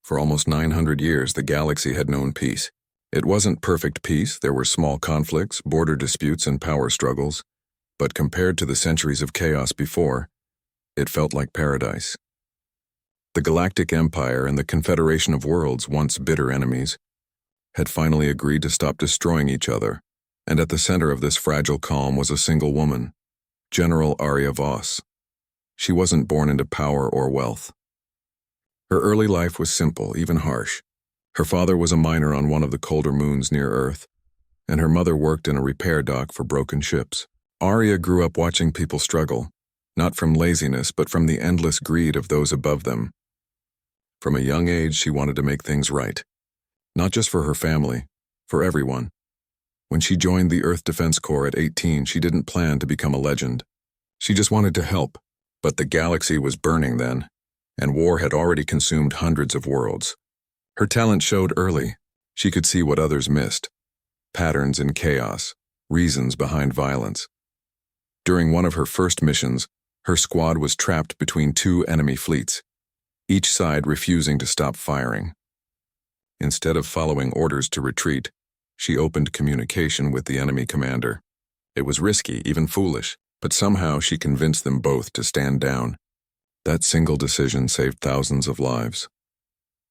For almost 900 years, the galaxy had known peace. It wasn't perfect peace, there were small conflicts, border disputes, and power struggles, but compared to the centuries of chaos before, it felt like paradise. The Galactic Empire and the Confederation of Worlds, once bitter enemies, had finally agreed to stop destroying each other, and at the center of this fragile calm was a single woman, General Arya Voss. She wasn't born into power or wealth. Her early life was simple, even harsh. Her father was a miner on one of the colder moons near Earth, and her mother worked in a repair dock for broken ships. Arya grew up watching people struggle, not from laziness but from the endless greed of those above them. From a young age, she wanted to make things right, not just for her family, for everyone. When she joined the Earth Defense Corps at 18, she didn't plan to become a legend. She just wanted to help, but the galaxy was burning then, and war had already consumed hundreds of worlds. Her talent showed early. She could see what others missed. Patterns in chaos, reasons behind violence. During one of her first missions, her squad was trapped between two enemy fleets, each side refusing to stop firing. Instead of following orders to retreat, she opened communication with the enemy commander. It was risky, even foolish, but somehow she convinced them both to stand down. That single decision saved thousands of lives.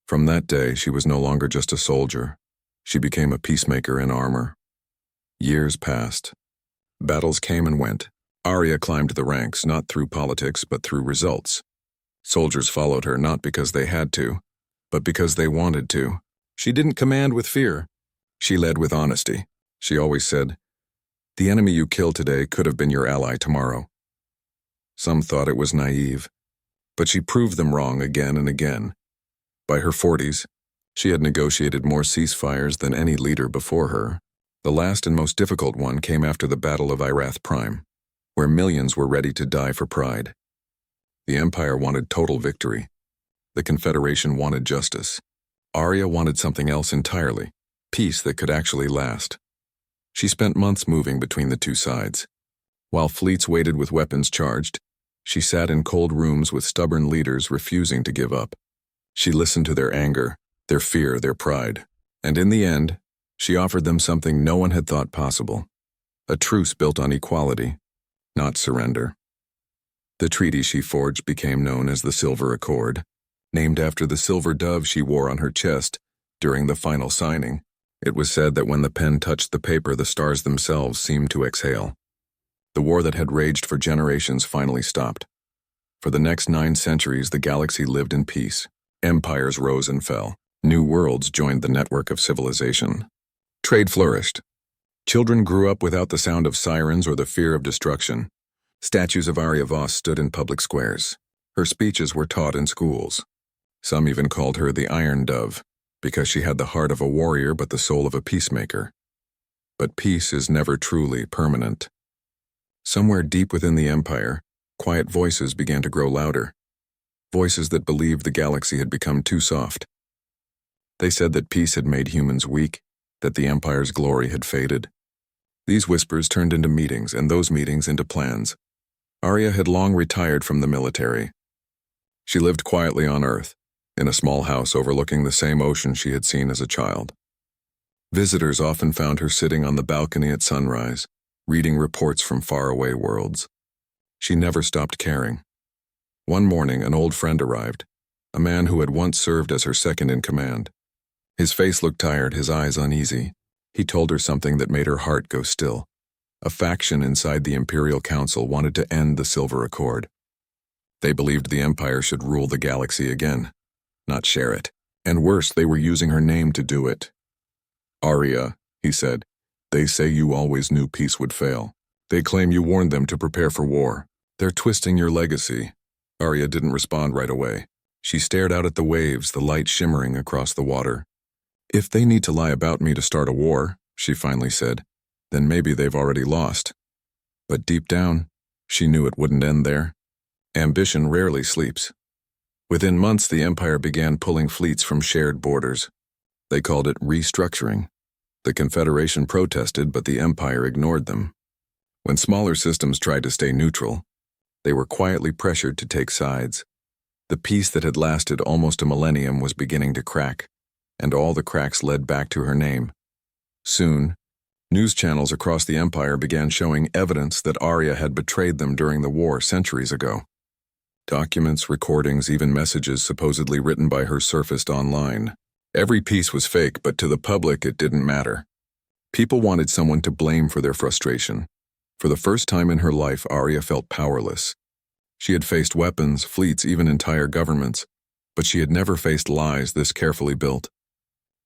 From that day, she was no longer just a soldier. She became a peacemaker in armor. Years passed. Battles came and went. Arya climbed the ranks not through politics but through results. Soldiers followed her not because they had to, but because they wanted to. She didn't command with fear. She led with honesty. She always said, "The enemy you killed today could have been your ally tomorrow." Some thought it was naive, but she proved them wrong again and again. By her 40s, she had negotiated more ceasefires than any leader before her. The last and most difficult one came after the Battle of Irath Prime, where millions were ready to die for pride. The Empire wanted total victory. The Confederation wanted justice. Arya wanted something else entirely, peace that could actually last. She spent months moving between the two sides. While fleets waited with weapons charged, she sat in cold rooms with stubborn leaders refusing to give up. She listened to their anger, their fear, their pride, and in the end, she offered them something no one had thought possible: a truce built on equality, not surrender. The treaty she forged became known as the Silver Accord, named after the silver dove she wore on her chest during the final signing. It was said that when the pen touched the paper, the stars themselves seemed to exhale. The war that had raged for generations finally stopped. For the next 9 centuries, the galaxy lived in peace. Empires rose and fell. New worlds joined the network of civilization. Trade flourished. Children grew up without the sound of sirens or the fear of destruction. Statues of Arya Voss stood in public squares. Her speeches were taught in schools. Some even called her the Iron Dove, because she had the heart of a warrior but the soul of a peacemaker. But peace is never truly permanent. Somewhere deep within the Empire, quiet voices began to grow louder. Voices that believed the galaxy had become too soft. They said that peace had made humans weak, that the Empire's glory had faded. These whispers turned into meetings, and those meetings into plans. Arya had long retired from the military. She lived quietly on Earth, in a small house overlooking the same ocean she had seen as a child. Visitors often found her sitting on the balcony at sunrise, reading reports from faraway worlds. She never stopped caring. One morning, an old friend arrived, a man who had once served as her second in command. His face looked tired, his eyes uneasy. He told her something that made her heart go still. A faction inside the Imperial Council wanted to end the Silver Accord. They believed the Empire should rule the galaxy again, not share it. And worse, they were using her name to do it. "Arya," he said, "they say you always knew peace would fail. They claim you warned them to prepare for war. They're twisting your legacy." Arya didn't respond right away. She stared out at the waves, the light shimmering across the water. "If they need to lie about me to start a war," she finally said, "then maybe they've already lost." But deep down, she knew it wouldn't end there. Ambition rarely sleeps. Within months, the Empire began pulling fleets from shared borders. They called it restructuring. The Confederation protested, but the Empire ignored them. When smaller systems tried to stay neutral, they were quietly pressured to take sides. The peace that had lasted almost a millennium was beginning to crack, and all the cracks led back to her name. Soon, news channels across the empire began showing evidence that Arya had betrayed them during the war centuries ago. Documents, recordings, even messages supposedly written by her surfaced online. Every piece was fake, but to the public it didn't matter. People wanted someone to blame for their frustration. For the first time in her life, Arya felt powerless. She had faced weapons, fleets, even entire governments, but she had never faced lies this carefully built.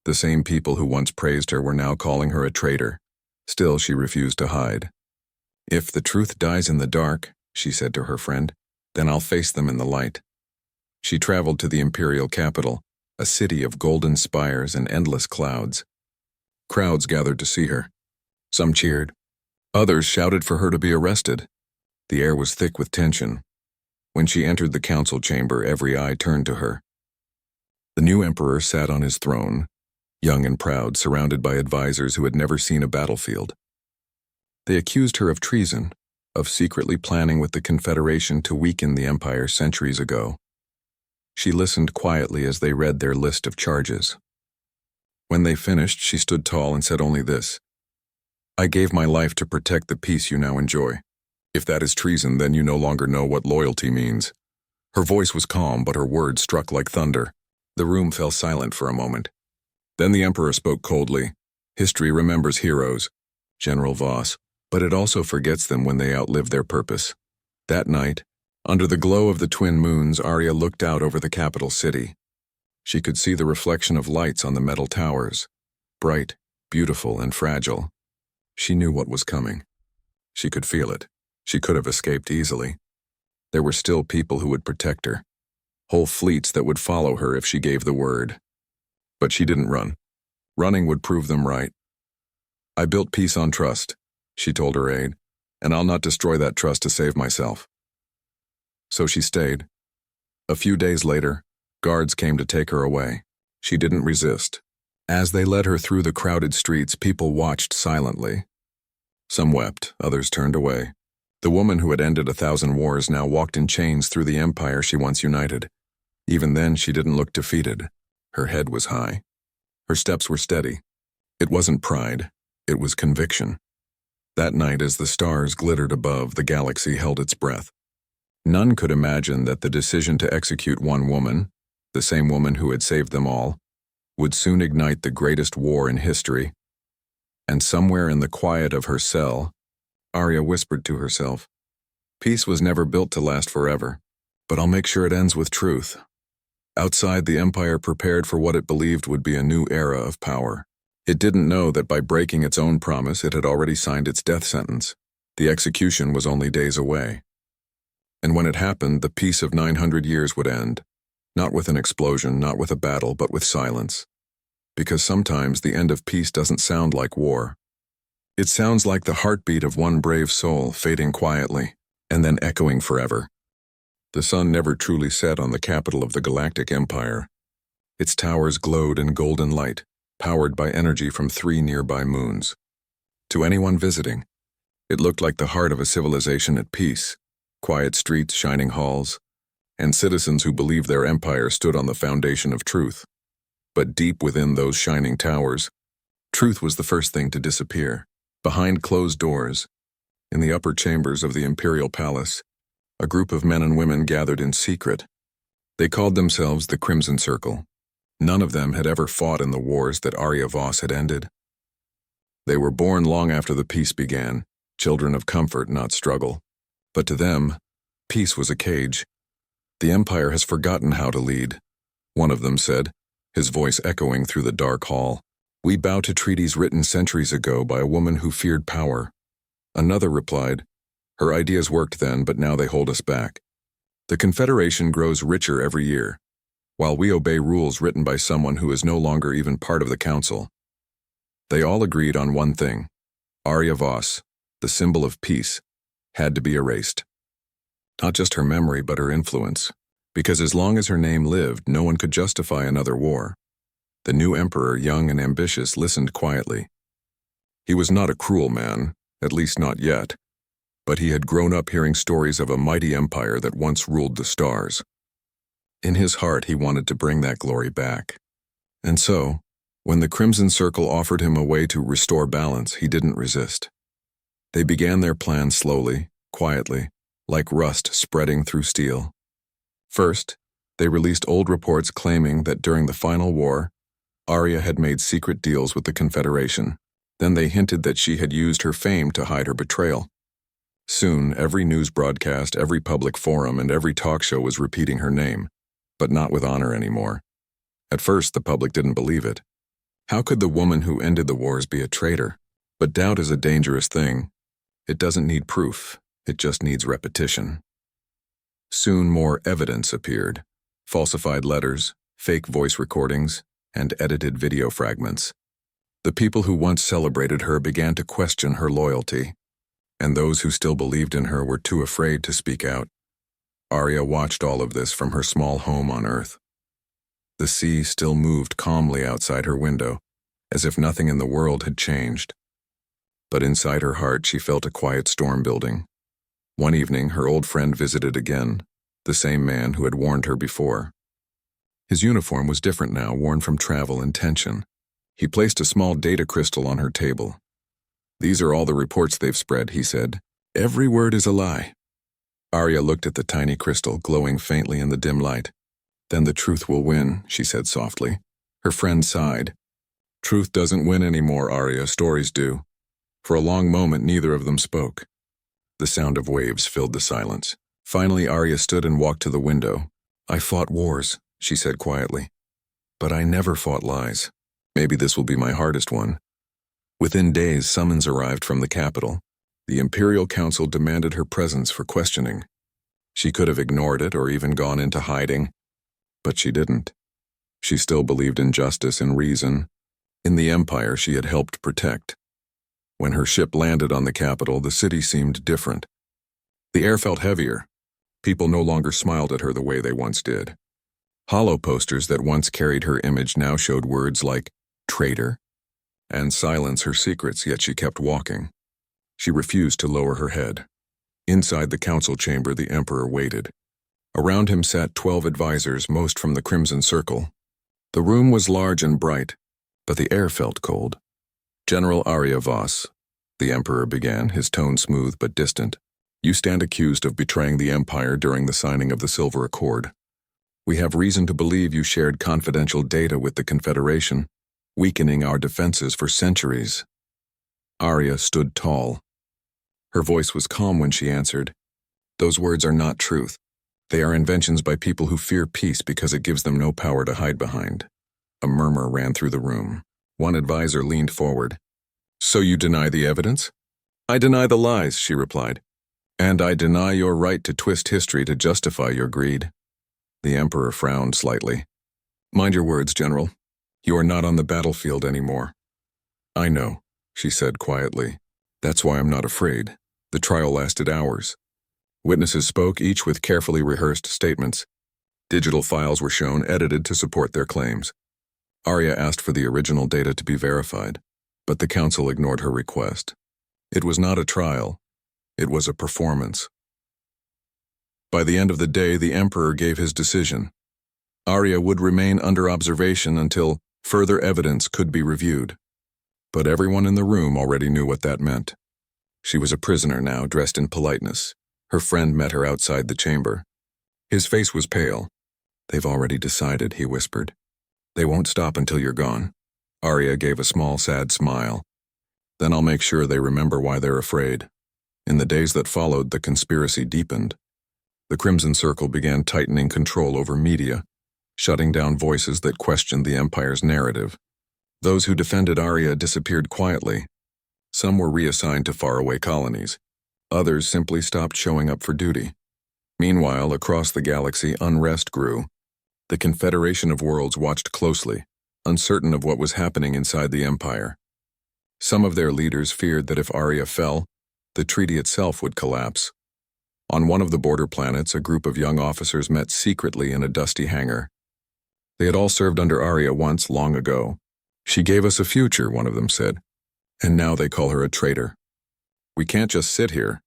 The same people who once praised her were now calling her a traitor. Still, she refused to hide. "If the truth dies in the dark," she said to her friend, "then I'll face them in the light." She traveled to the imperial capital, a city of golden spires and endless clouds. Crowds gathered to see her. Some cheered. Others shouted for her to be arrested. The air was thick with tension. When she entered the council chamber, every eye turned to her. The new emperor sat on his throne, young and proud, surrounded by advisors who had never seen a battlefield. They accused her of treason, of secretly planning with the Confederation to weaken the empire centuries ago. She listened quietly as they read their list of charges. When they finished, she stood tall and said only this: "I gave my life to protect the peace you now enjoy. If that is treason, then you no longer know what loyalty means." Her voice was calm, but her words struck like thunder. The room fell silent for a moment. Then the emperor spoke coldly. "History remembers heroes, General Voss, but it also forgets them when they outlive their purpose." That night, under the glow of the twin moons, Arya looked out over the capital city. She could see the reflection of lights on the metal towers, bright, beautiful, and fragile. She knew what was coming. She could feel it. She could have escaped easily. There were still people who would protect her, whole fleets that would follow her if she gave the word. But she didn't run. Running would prove them right. "I built peace on trust," she told her aide, "and I'll not destroy that trust to save myself." So she stayed. A few days later, guards came to take her away. She didn't resist. As they led her through the crowded streets, people watched silently. Some wept, others turned away. The woman who had ended 1,000 wars now walked in chains through the empire she once united. Even then, she didn't look defeated. Her head was high. Her steps were steady. It wasn't pride, it was conviction. That night, as the stars glittered above, the galaxy held its breath. None could imagine that the decision to execute one woman, the same woman who had saved them all, would soon ignite the greatest war in history. And somewhere in the quiet of her cell, Arya whispered to herself, "Peace was never built to last forever, but I'll make sure it ends with truth." Outside, the empire prepared for what it believed would be a new era of power. It didn't know that by breaking its own promise, it had already signed its death sentence. The execution was only days away. And when it happened, the peace of 900 years would end, not with an explosion, not with a battle, but with silence. Because sometimes the end of peace doesn't sound like war. It sounds like the heartbeat of one brave soul fading quietly, and then echoing forever. The sun never truly set on the capital of the Galactic Empire. Its towers glowed in golden light, powered by energy from 3 nearby moons. To anyone visiting, it looked like the heart of a civilization at peace, quiet streets, shining halls, and citizens who believed their empire stood on the foundation of truth. But deep within those shining towers, truth was the first thing to disappear. Behind closed doors, in the upper chambers of the imperial palace, a group of men and women gathered in secret. They called themselves the Crimson Circle. None of them had ever fought in the wars that Arya Voss had ended. They were born long after the peace began, children of comfort, not struggle. But to them, peace was a cage. "The Empire has forgotten how to lead," one of them said, his voice echoing through the dark hall. "We bow to treaties written centuries ago by a woman who feared power." Another replied, "Her ideas worked then, but now they hold us back. The Confederation grows richer every year, while we obey rules written by someone who is no longer even part of the council." They all agreed on one thing: Arya Voss, the symbol of peace, had to be erased. Not just her memory, but her influence, because as long as her name lived, no one could justify another war. The new emperor, young and ambitious, listened quietly. He was not a cruel man, at least not yet, but he had grown up hearing stories of a mighty empire that once ruled the stars. In his heart, he wanted to bring that glory back. And so, when the Crimson Circle offered him a way to restore balance, he didn't resist. They began their plan slowly, quietly, like rust spreading through steel. First, they released old reports claiming that during the final war, Arya had made secret deals with the Confederation. Then they hinted that she had used her fame to hide her betrayal. Soon, every news broadcast, every public forum, and every talk show was repeating her name, but not with honor anymore. At first, the public didn't believe it. How could the woman who ended the wars be a traitor? But doubt is a dangerous thing. It doesn't need proof, it just needs repetition. Soon more evidence appeared. Falsified letters, fake voice recordings, and edited video fragments. The people who once celebrated her began to question her loyalty, and those who still believed in her were too afraid to speak out. Arya watched all of this from her small home on Earth. The sea still moved calmly outside her window, as if nothing in the world had changed. But inside her heart, she felt a quiet storm building. One evening, her old friend visited again, the same man who had warned her before. His uniform was different now, worn from travel and tension. He placed a small data crystal on her table. "These are all the reports they've spread," he said. "Every word is a lie." Arya looked at the tiny crystal, glowing faintly in the dim light. "Then the truth will win," she said softly. Her friend sighed. "Truth doesn't win anymore, Arya. Stories do." For a long moment, neither of them spoke. The sound of waves filled the silence. Finally, Arya stood and walked to the window. "I fought wars," she said quietly. "But I never fought lies. Maybe this will be my hardest one." Within days, summons arrived from the capital. The Imperial Council demanded her presence for questioning. She could have ignored it or even gone into hiding, but she didn't. She still believed in justice and reason, in the empire she had helped protect. When her ship landed on the capital, the city seemed different. The air felt heavier. People no longer smiled at her the way they once did. Hollow posters that once carried her image now showed words like traitor and silence her secrets, yet she kept walking. She refused to lower her head. Inside the council chamber, the Emperor waited. Around him sat 12 advisors, most from the Crimson Circle. The room was large and bright, but the air felt cold. "General Arya Voss," the Emperor began, his tone smooth but distant. "You stand accused of betraying the Empire during the signing of the Silver Accord. We have reason to believe you shared confidential data with the Confederation, weakening our defenses for centuries." Arya stood tall. Her voice was calm when she answered, "Those words are not truth. They are inventions by people who fear peace because it gives them no power to hide behind." A murmur ran through the room. One advisor leaned forward. "So you deny the evidence?" "I deny the lies," she replied. "And I deny your right to twist history to justify your greed." The Emperor frowned slightly. "Mind your words, General. You are not on the battlefield anymore." "I know," she said quietly. "That's why I'm not afraid." The trial lasted hours. Witnesses spoke, each with carefully rehearsed statements. Digital files were shown, edited to support their claims. Arya asked for the original data to be verified, but the council ignored her request. It was not a trial. It was a performance. By the end of the day, the Emperor gave his decision. Arya would remain under observation until further evidence could be reviewed. But everyone in the room already knew what that meant. She was a prisoner now, dressed in politeness. Her friend met her outside the chamber. His face was pale. "They've already decided," he whispered. "They won't stop until you're gone." Arya gave a small, sad smile. "Then I'll make sure they remember why they're afraid." In the days that followed, the conspiracy deepened. The Crimson Circle began tightening control over media, shutting down voices that questioned the Empire's narrative. Those who defended Arya disappeared quietly. Some were reassigned to faraway colonies. Others simply stopped showing up for duty. Meanwhile, across the galaxy, unrest grew. The Confederation of Worlds watched closely, uncertain of what was happening inside the Empire. Some of their leaders feared that if Arya fell, the treaty itself would collapse. On one of the border planets, a group of young officers met secretly in a dusty hangar. They had all served under Arya once, long ago. "She gave us a future," one of them said, "and now they call her a traitor. We can't just sit here."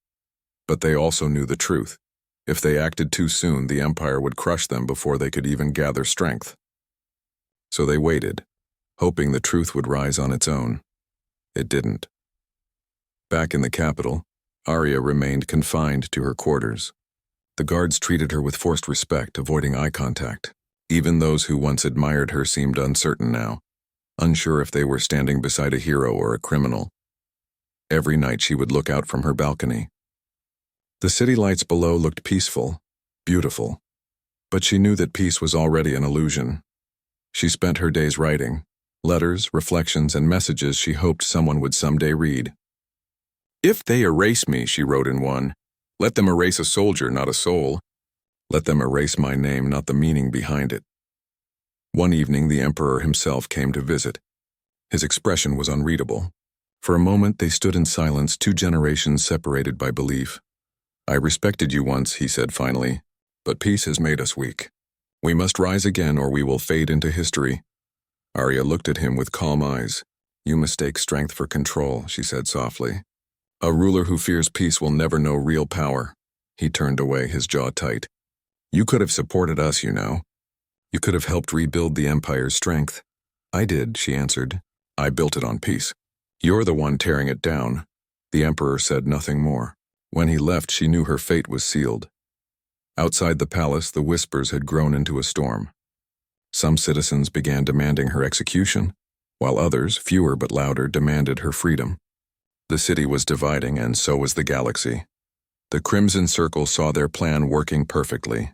But they also knew the truth. If they acted too soon, the Empire would crush them before they could even gather strength. So they waited, hoping the truth would rise on its own. It didn't. Back in the capital, Arya remained confined to her quarters. The guards treated her with forced respect, avoiding eye contact. Even those who once admired her seemed uncertain now, unsure if they were standing beside a hero or a criminal. Every night she would look out from her balcony. The city lights below looked peaceful, beautiful, but she knew that peace was already an illusion. She spent her days writing, letters, reflections, and messages she hoped someone would someday read. "If they erase me," she wrote in one, "let them erase a soldier, not a soul. Let them erase my name, not the meaning behind it." One evening, the Emperor himself came to visit. His expression was unreadable. For a moment, they stood in silence, 2 generations separated by belief. "I respected you once," he said finally, "but peace has made us weak. We must rise again or we will fade into history." Arya looked at him with calm eyes. "You mistake strength for control," she said softly. "A ruler who fears peace will never know real power." He turned away, his jaw tight. "You could have supported us, you know. You could have helped rebuild the Empire's strength." "I did," she answered. "I built it on peace. You're the one tearing it down." The Emperor said nothing more. When he left, she knew her fate was sealed. Outside the palace, the whispers had grown into a storm. Some citizens began demanding her execution, while others, fewer but louder, demanded her freedom. The city was dividing, and so was the galaxy. The Crimson Circle saw their plan working perfectly.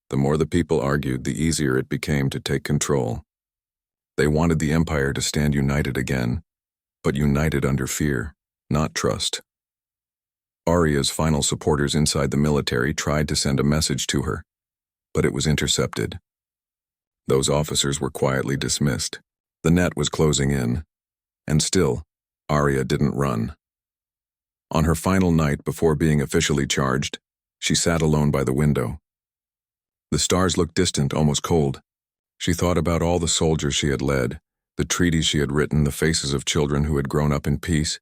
The more the people argued, the easier it became to take control. They wanted the Empire to stand united again, but united under fear, not trust. Arya's final supporters inside the military tried to send a message to her, but it was intercepted. Those officers were quietly dismissed. The net was closing in, and still, Arya didn't run. On her final night before being officially charged, she sat alone by the window. The stars looked distant, almost cold. She thought about all the soldiers she had led, the treaties she had written, the faces of children who had grown up in peace.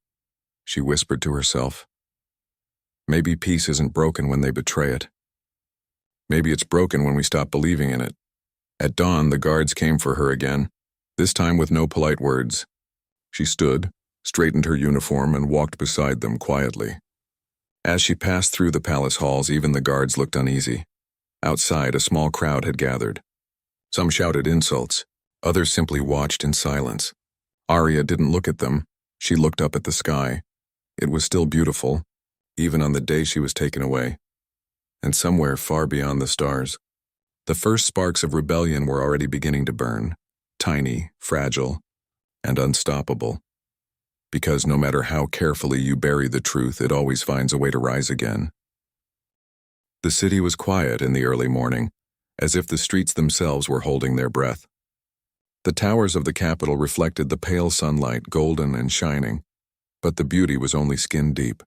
She whispered to herself, "Maybe peace isn't broken when they betray it. Maybe it's broken when we stop believing in it." At dawn, the guards came for her again, this time with no polite words. She stood, straightened her uniform, and walked beside them quietly. As she passed through the palace halls, even the guards looked uneasy. Outside, a small crowd had gathered. Some shouted insults, others simply watched in silence. Arya didn't look at them. She looked up at the sky. It was still beautiful, even on the day she was taken away. And somewhere far beyond the stars, the first sparks of rebellion were already beginning to burn, tiny, fragile, and unstoppable. Because no matter how carefully you bury the truth, it always finds a way to rise again. The city was quiet in the early morning, as if the streets themselves were holding their breath. The towers of the capital reflected the pale sunlight, golden and shining, but the beauty was only skin deep.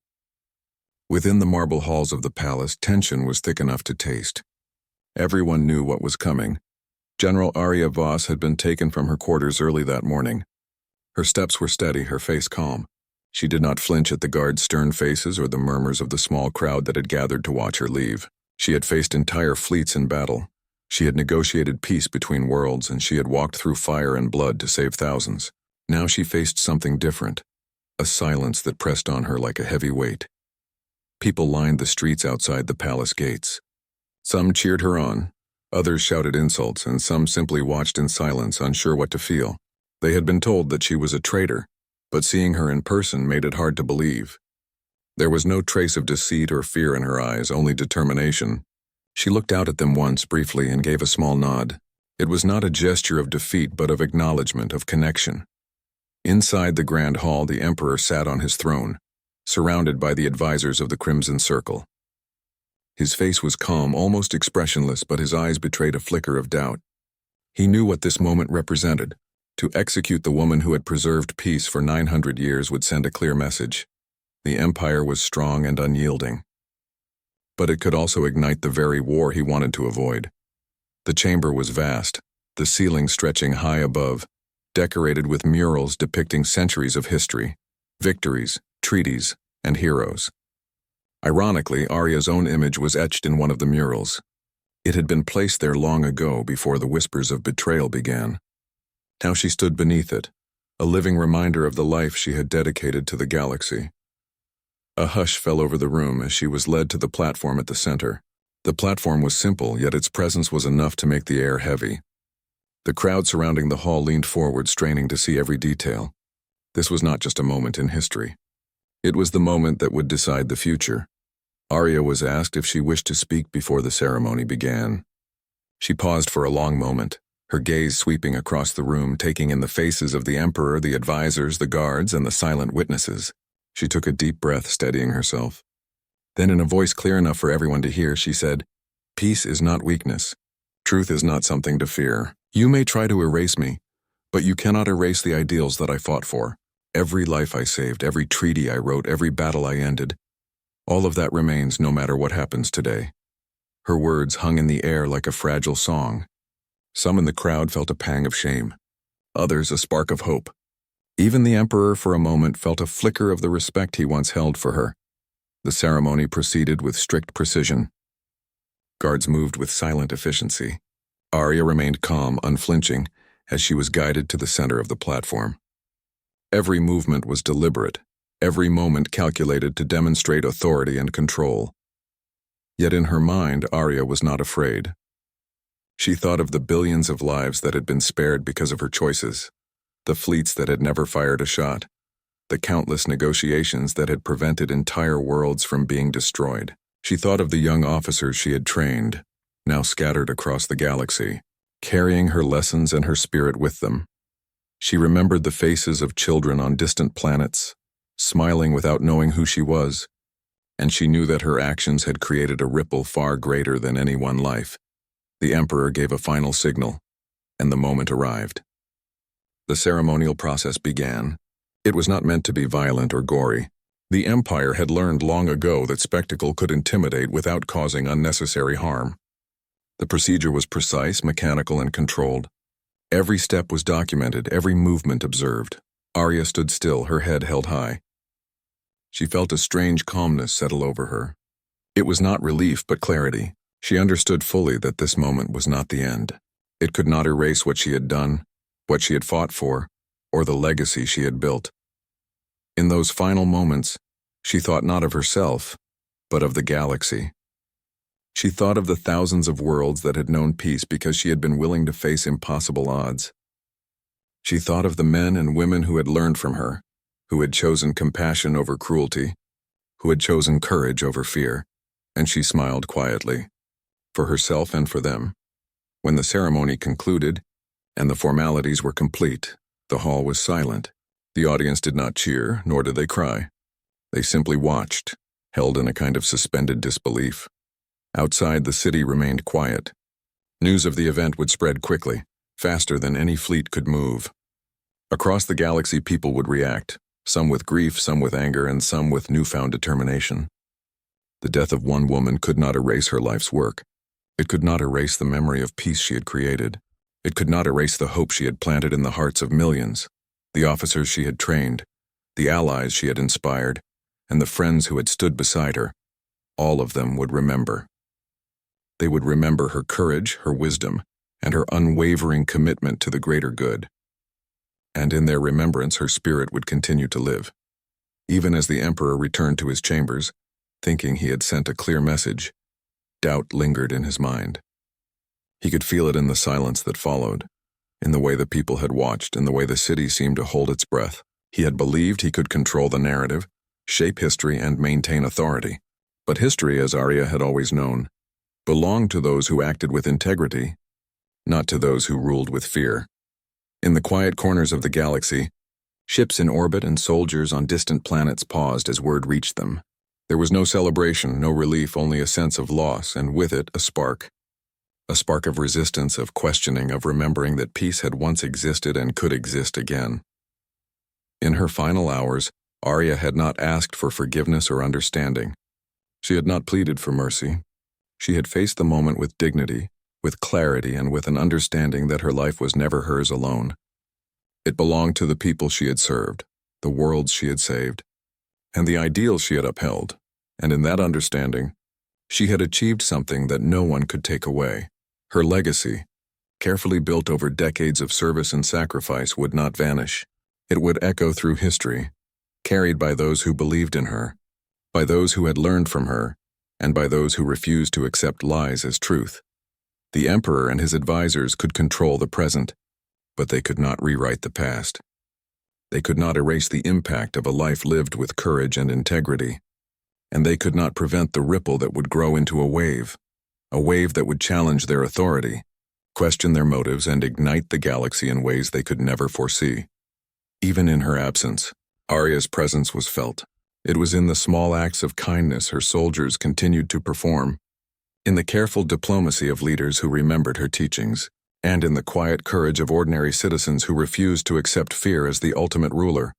Within the marble halls of the palace, tension was thick enough to taste. Everyone knew what was coming. General Arya Voss had been taken from her quarters early that morning. Her steps were steady, her face calm. She did not flinch at the guards' stern faces or the murmurs of the small crowd that had gathered to watch her leave. She had faced entire fleets in battle. She had negotiated peace between worlds, and she had walked through fire and blood to save thousands. Now she faced something different, a silence that pressed on her like a heavy weight. People lined the streets outside the palace gates. Some cheered her on, others shouted insults, and some simply watched in silence, unsure what to feel. They had been told that she was a traitor, but seeing her in person made it hard to believe. There was no trace of deceit or fear in her eyes, only determination. She looked out at them once briefly and gave a small nod. It was not a gesture of defeat, but of acknowledgement, of connection. Inside the grand hall, the Emperor sat on his throne, surrounded by the advisors of the Crimson Circle. His face was calm, almost expressionless, but his eyes betrayed a flicker of doubt. He knew what this moment represented. To execute the woman who had preserved peace for 900 years would send a clear message. The Empire was strong and unyielding. But it could also ignite the very war he wanted to avoid. The chamber was vast, the ceiling stretching high above, decorated with murals depicting centuries of history, victories, treaties, and heroes. Ironically, Arya's own image was etched in one of the murals. It had been placed there long ago before the whispers of betrayal began. Now she stood beneath it, a living reminder of the life she had dedicated to the galaxy. A hush fell over the room as she was led to the platform at the center. The platform was simple, yet its presence was enough to make the air heavy. The crowd surrounding the hall leaned forward, straining to see every detail. This was not just a moment in history. It was the moment that would decide the future. Arya was asked if she wished to speak before the ceremony began. She paused for a long moment, her gaze sweeping across the room, taking in the faces of the Emperor, the advisors, the guards, and the silent witnesses. She took a deep breath, steadying herself. Then, in a voice clear enough for everyone to hear, she said, "Peace is not weakness. Truth is not something to fear. You may try to erase me, but you cannot erase the ideals that I fought for. Every life I saved, every treaty I wrote, every battle I ended. All of that remains no matter what happens today." Her words hung in the air like a fragile song. Some in the crowd felt a pang of shame, others a spark of hope. Even the Emperor for a moment felt a flicker of the respect he once held for her. The ceremony proceeded with strict precision. Guards moved with silent efficiency. Arya remained calm, unflinching, as she was guided to the center of the platform. Every movement was deliberate, every moment calculated to demonstrate authority and control. Yet in her mind, Arya was not afraid. She thought of the billions of lives that had been spared because of her choices, the fleets that had never fired a shot, the countless negotiations that had prevented entire worlds from being destroyed. She thought of the young officers she had trained, now scattered across the galaxy, carrying her lessons and her spirit with them. She remembered the faces of children on distant planets, smiling without knowing who she was, and she knew that her actions had created a ripple far greater than any one life. The Emperor gave a final signal, and the moment arrived. The ceremonial process began. It was not meant to be violent or gory. The Empire had learned long ago that spectacle could intimidate without causing unnecessary harm. The procedure was precise, mechanical, and controlled. Every step was documented, every movement observed. Arya stood still, her head held high. She felt a strange calmness settle over her. It was not relief, but clarity. She understood fully that this moment was not the end. It could not erase what she had done, what she had fought for, or the legacy she had built. In those final moments, she thought not of herself, but of the galaxy. She thought of the thousands of worlds that had known peace because she had been willing to face impossible odds. She thought of the men and women who had learned from her, who had chosen compassion over cruelty, who had chosen courage over fear, and she smiled quietly, for herself and for them. When the ceremony concluded, and the formalities were complete, the hall was silent. The audience did not cheer, nor did they cry. They simply watched, held in a kind of suspended disbelief. Outside, the city remained quiet. News of the event would spread quickly, faster than any fleet could move. Across the galaxy, people would react, some with grief, some with anger, and some with newfound determination. The death of one woman could not erase her life's work. It could not erase the memory of peace she had created. It could not erase the hope she had planted in the hearts of millions, the officers she had trained, the allies she had inspired, and the friends who had stood beside her. All of them would remember. They would remember her courage, her wisdom, and her unwavering commitment to the greater good. And in their remembrance, her spirit would continue to live. Even as the Emperor returned to his chambers, thinking he had sent a clear message, doubt lingered in his mind. He could feel it in the silence that followed, in the way the people had watched, in the way the city seemed to hold its breath. He had believed he could control the narrative, shape history, and maintain authority. But history, as Arya had always known, belonged to those who acted with integrity, not to those who ruled with fear. In the quiet corners of the galaxy, ships in orbit and soldiers on distant planets paused as word reached them. There was no celebration, no relief, only a sense of loss, and with it a spark of resistance, of questioning, of remembering that peace had once existed and could exist again. In her final hours, Arya had not asked for forgiveness or understanding. She had not pleaded for mercy. She had faced the moment with dignity, with clarity, and with an understanding that her life was never hers alone. It belonged to the people she had served, the worlds she had saved, and the ideals she had upheld, And in that understanding, she had achieved something that no one could take away. Her legacy, carefully built over decades of service and sacrifice, would not vanish. It would echo through history, carried by those who believed in her, by those who had learned from her, and by those who refused to accept lies as truth. The emperor and his advisors could control the present, but they could not rewrite the past. They could not erase the impact of a life lived with courage and integrity, and they could not prevent the ripple that would grow into a wave that would challenge their authority, question their motives, and ignite the galaxy in ways they could never foresee. Even in her absence, Arya's presence was felt. It was in the small acts of kindness her soldiers continued to perform, in the careful diplomacy of leaders who remembered her teachings, and in the quiet courage of ordinary citizens who refused to accept fear as the ultimate ruler.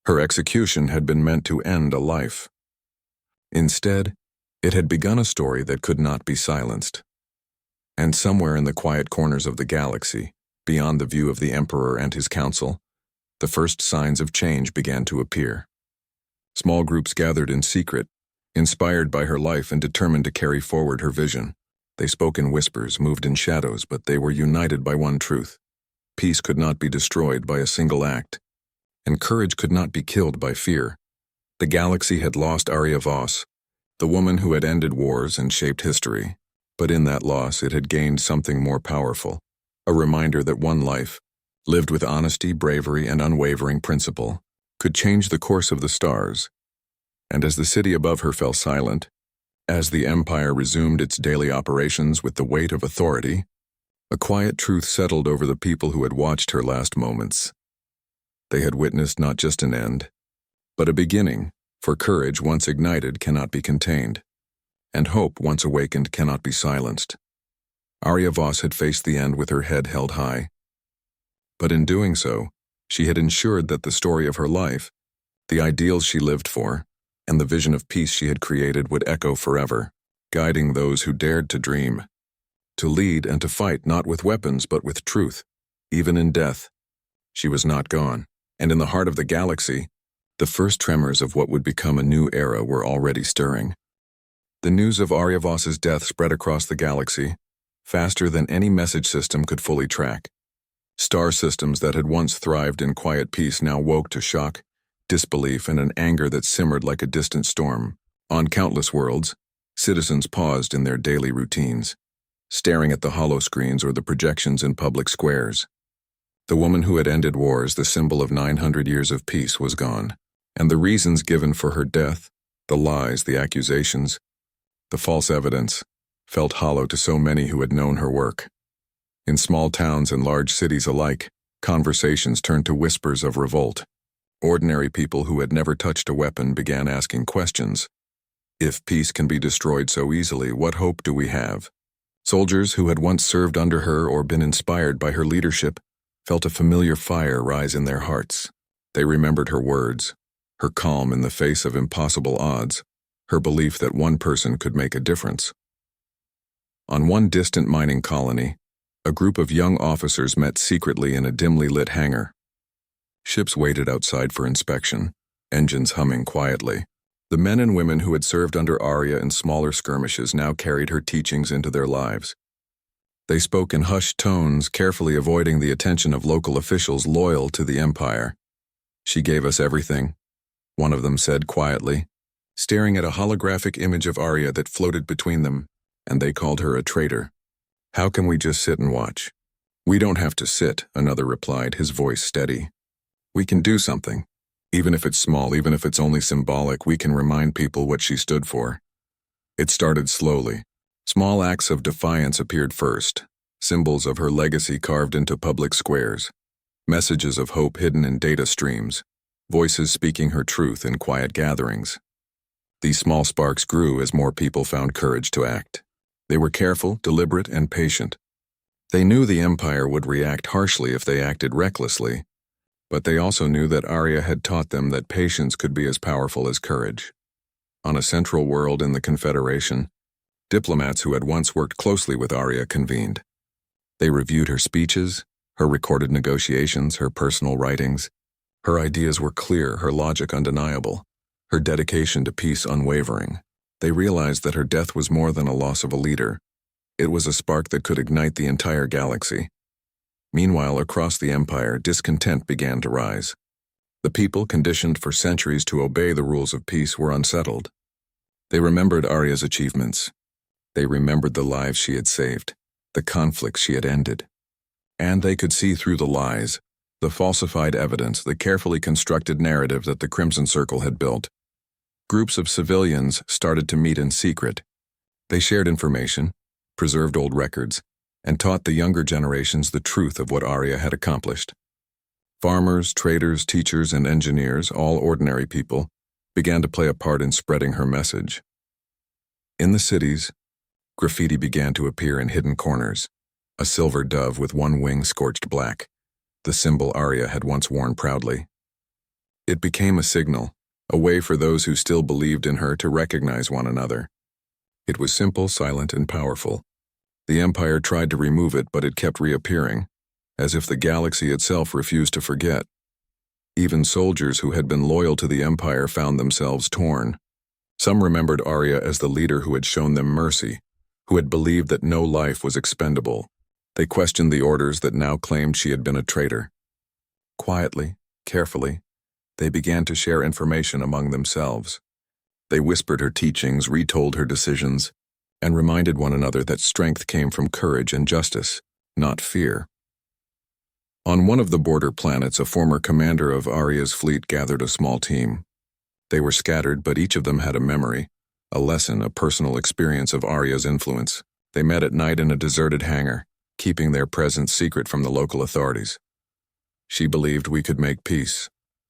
Her execution had been meant to end a life. Instead, it had begun a story that could not be silenced. And somewhere in the quiet corners of the galaxy, beyond the view of the Emperor and his council, the first signs of change began to appear. Small groups gathered in secret, inspired by her life and determined to carry forward her vision. They spoke in whispers, moved in shadows, but they were united by one truth. Peace could not be destroyed by a single act, and courage could not be killed by fear. The galaxy had lost Arya Voss, the woman who had ended wars and shaped history, but in that loss it had gained something more powerful, a reminder that one life, lived with honesty, bravery, and unwavering principle, could change the course of the stars. And as the city above her fell silent, as the Empire resumed its daily operations with the weight of authority, a quiet truth settled over the people who had watched her last moments. They had witnessed not just an end, but a beginning, for courage once ignited cannot be contained, and hope once awakened cannot be silenced. Arya Voss had faced the end with her head held high. But in doing so, she had ensured that the story of her life, the ideals she lived for, and the vision of peace she had created would echo forever, guiding those who dared to dream, to lead and to fight not with weapons but with truth. Even in death, she was not gone, and in the heart of the galaxy, the first tremors of what would become a new era were already stirring. The news of Arya Voss's death spread across the galaxy, faster than any message system could fully track. Star systems that had once thrived in quiet peace now woke to shock, disbelief, and an anger that simmered like a distant storm. On countless worlds, citizens paused in their daily routines, staring at the hollow screens or the projections in public squares. The woman who had ended wars, the symbol of 900 years of peace, was gone, and the reasons given for her death, the lies, the accusations, the false evidence, felt hollow to so many who had known her work. In small towns and large cities alike, conversations turned to whispers of revolt. Ordinary people who had never touched a weapon began asking questions. If peace can be destroyed so easily, what hope do we have? Soldiers who had once served under her or been inspired by her leadership felt a familiar fire rise in their hearts. They remembered her words, her calm in the face of impossible odds, her belief that one person could make a difference. On one distant mining colony, a group of young officers met secretly in a dimly lit hangar. Ships waited outside for inspection, engines humming quietly. The men and women who had served under Arya in smaller skirmishes now carried her teachings into their lives. They spoke in hushed tones, carefully avoiding the attention of local officials loyal to the Empire. "She gave us everything," one of them said quietly, staring at a holographic image of Arya that floated between them, and they called her a traitor. "How can we just sit and watch?" "We don't have to sit," another replied, his voice steady. "We can do something. Even if it's small, even if it's only symbolic, we can remind people what she stood for." It started slowly. Small acts of defiance appeared first, symbols of her legacy carved into public squares, messages of hope hidden in data streams, voices speaking her truth in quiet gatherings. These small sparks grew as more people found courage to act. They were careful, deliberate, and patient. They knew the Empire would react harshly if they acted recklessly, but they also knew that Arya had taught them that patience could be as powerful as courage. On a central world in the Confederation, diplomats who had once worked closely with Arya convened. They reviewed her speeches, her recorded negotiations, her personal writings. Her ideas were clear, her logic undeniable, her dedication to peace unwavering. They realized that her death was more than a loss of a leader. It was a spark that could ignite the entire galaxy. Meanwhile, across the Empire, discontent began to rise. The people, conditioned for centuries to obey the rules of peace, were unsettled. They remembered Arya's achievements. They remembered the lives she had saved, the conflicts she had ended. And they could see through the lies, the falsified evidence, the carefully constructed narrative that the Crimson Circle had built. Groups of civilians started to meet in secret. They shared information, preserved old records, and taught the younger generations the truth of what Arya had accomplished. Farmers, traders, teachers, and engineers, all ordinary people, began to play a part in spreading her message. In the cities, graffiti began to appear in hidden corners, a silver dove with one wing scorched black, the symbol Arya had once worn proudly. It became a signal, a way for those who still believed in her to recognize one another. It was simple, silent, and powerful. The Empire tried to remove it, but it kept reappearing, as if the galaxy itself refused to forget. Even soldiers who had been loyal to the Empire found themselves torn. Some remembered Arya as the leader who had shown them mercy, who had believed that no life was expendable. They questioned the orders that now claimed she had been a traitor. Quietly, carefully, they began to share information among themselves. They whispered her teachings, retold her decisions, and reminded one another that strength came from courage and justice, not fear. On one of the border planets, a former commander of Arya's fleet gathered a small team. They were scattered, but each of them had a memory, a lesson, a personal experience of Arya's influence. They met at night in a deserted hangar, keeping their presence secret from the local authorities. "She believed we could make peace,"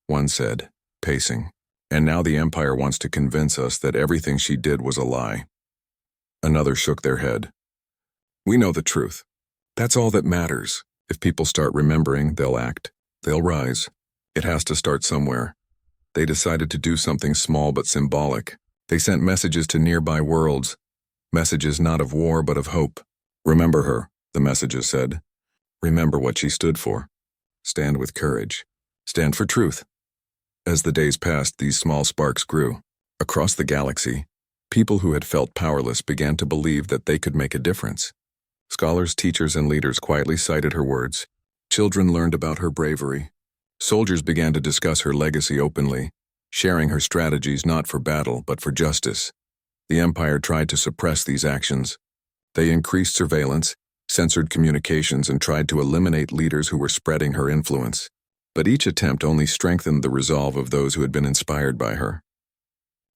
one said, pacing. "And now the Empire wants to convince us that everything she did was a lie." Another shook their head. "We know the truth. That's all that matters. If people start remembering, they'll act. They'll rise. It has to start somewhere." They decided to do something small but symbolic. They sent messages to nearby worlds. Messages not of war but of hope. "Remember her," the messages said. "Remember what she stood for. Stand with courage. Stand for truth." As the days passed, these small sparks grew. Across the galaxy, people who had felt powerless began to believe that they could make a difference. Scholars, teachers, and leaders quietly cited her words. Children learned about her bravery. Soldiers began to discuss her legacy openly, sharing her strategies not for battle but for justice. The Empire tried to suppress these actions. They increased surveillance, censored communications, and tried to eliminate leaders who were spreading her influence. But each attempt only strengthened the resolve of those who had been inspired by her.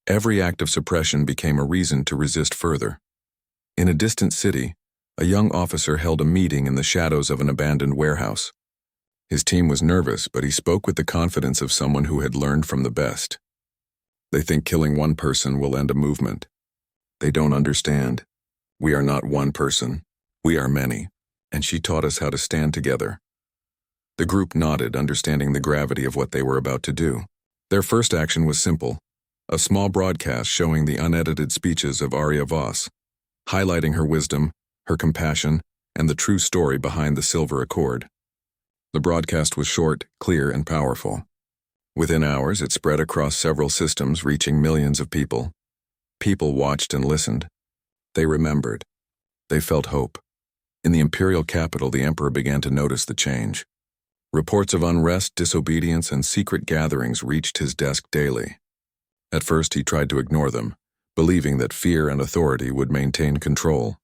Every act of suppression became a reason to resist further. In a distant city, a young officer held a meeting in the shadows of an abandoned warehouse. His team was nervous, but he spoke with the confidence of someone who had learned from the best. "They think killing one person will end a movement. They don't understand. We are not one person. We are many, and she taught us how to stand together." The group nodded, understanding the gravity of what they were about to do. Their first action was simple, a small broadcast showing the unedited speeches of Arya Voss, highlighting her wisdom, her compassion, and the true story behind the Silver Accord. The broadcast was short, clear, and powerful. Within hours, it spread across several systems, reaching millions of people. People watched and listened. They remembered. They felt hope. In the imperial capital, the emperor began to notice the change. Reports of unrest, disobedience, and secret gatherings reached his desk daily. At first, he tried to ignore them, believing that fear and authority would maintain control.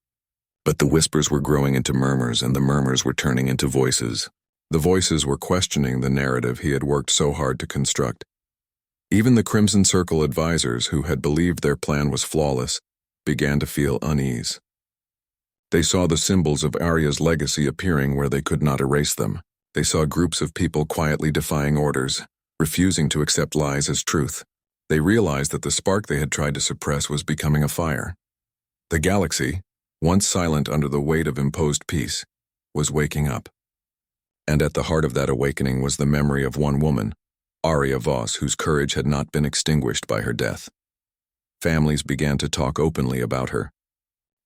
But the whispers were growing into murmurs, and the murmurs were turning into voices. The voices were questioning the narrative he had worked so hard to construct. Even the Crimson Circle advisors, who had believed their plan was flawless, began to feel unease. They saw the symbols of Arya's legacy appearing where they could not erase them. They saw groups of people quietly defying orders, refusing to accept lies as truth. They realized that the spark they had tried to suppress was becoming a fire. The galaxy, once silent under the weight of imposed peace, was waking up. And at the heart of that awakening was the memory of one woman, Arya Voss, whose courage had not been extinguished by her death. Families began to talk openly about her.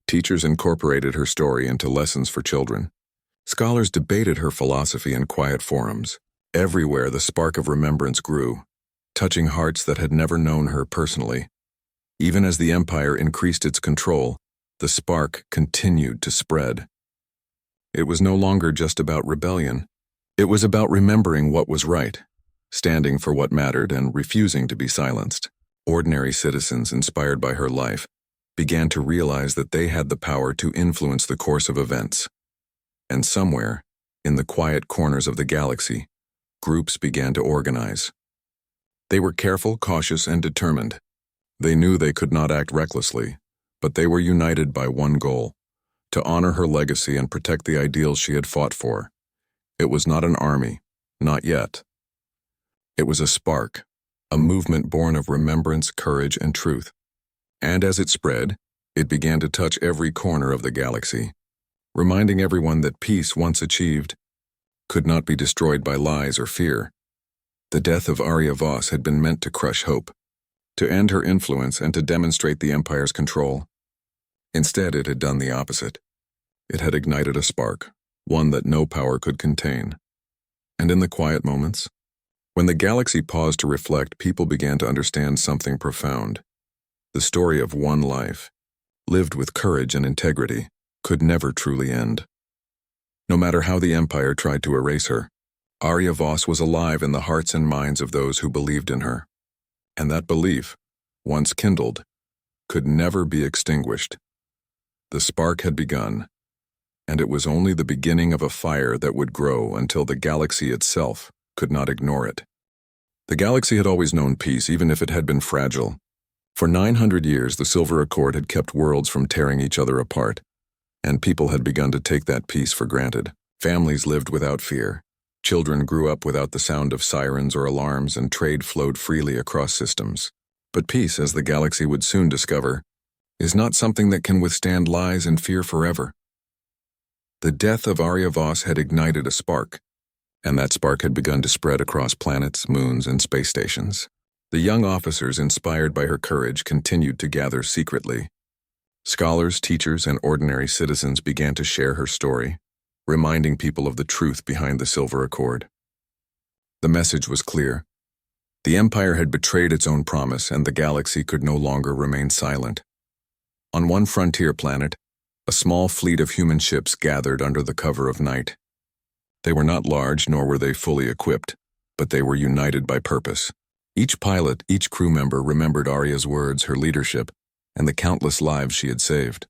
Teachers incorporated her story into lessons for children. Scholars debated her philosophy in quiet forums. Everywhere the spark of remembrance grew, touching hearts that had never known her personally. Even as the Empire increased its control, the spark continued to spread. It was no longer just about rebellion. It was about remembering what was right, standing for what mattered, and refusing to be silenced. Ordinary citizens, inspired by her life, began to realize that they had the power to influence the course of events. And somewhere, in the quiet corners of the galaxy, groups began to organize. They were careful, cautious, and determined. They knew they could not act recklessly, but they were united by one goal: to honor her legacy and protect the ideals she had fought for. It was not an army, not yet. It was a spark, a movement born of remembrance, courage, and truth. And as it spread, it began to touch every corner of the galaxy, reminding everyone that peace, once achieved, could not be destroyed by lies or fear. The death of Arya Voss had been meant to crush hope, to end her influence and to demonstrate the Empire's control. Instead, it had done the opposite. It had ignited a spark, one that no power could contain. And in the quiet moments, when the galaxy paused to reflect, people began to understand something profound. The story of one life, lived with courage and integrity, could never truly end. No matter how the Empire tried to erase her, Arya Voss was alive in the hearts and minds of those who believed in her. And that belief, once kindled, could never be extinguished. The spark had begun, and it was only the beginning of a fire that would grow until the galaxy itself could not ignore it. The galaxy had always known peace, even if it had been fragile. For 900 years, the Silver Accord had kept worlds from tearing each other apart, and people had begun to take that peace for granted. Families lived without fear. Children grew up without the sound of sirens or alarms, and trade flowed freely across systems. But peace, as the galaxy would soon discover, is not something that can withstand lies and fear forever. The death of Arya Voss had ignited a spark, and that spark had begun to spread across planets, moons, and space stations. The young officers, inspired by her courage, continued to gather secretly. Scholars, teachers, and ordinary citizens began to share her story, reminding people of the truth behind the Silver Accord. The message was clear. The Empire had betrayed its own promise, and the galaxy could no longer remain silent. On one frontier planet, a small fleet of human ships gathered under the cover of night. They were not large, nor were they fully equipped, but they were united by purpose. Each pilot, each crew member remembered Arya's words, her leadership, and the countless lives she had saved.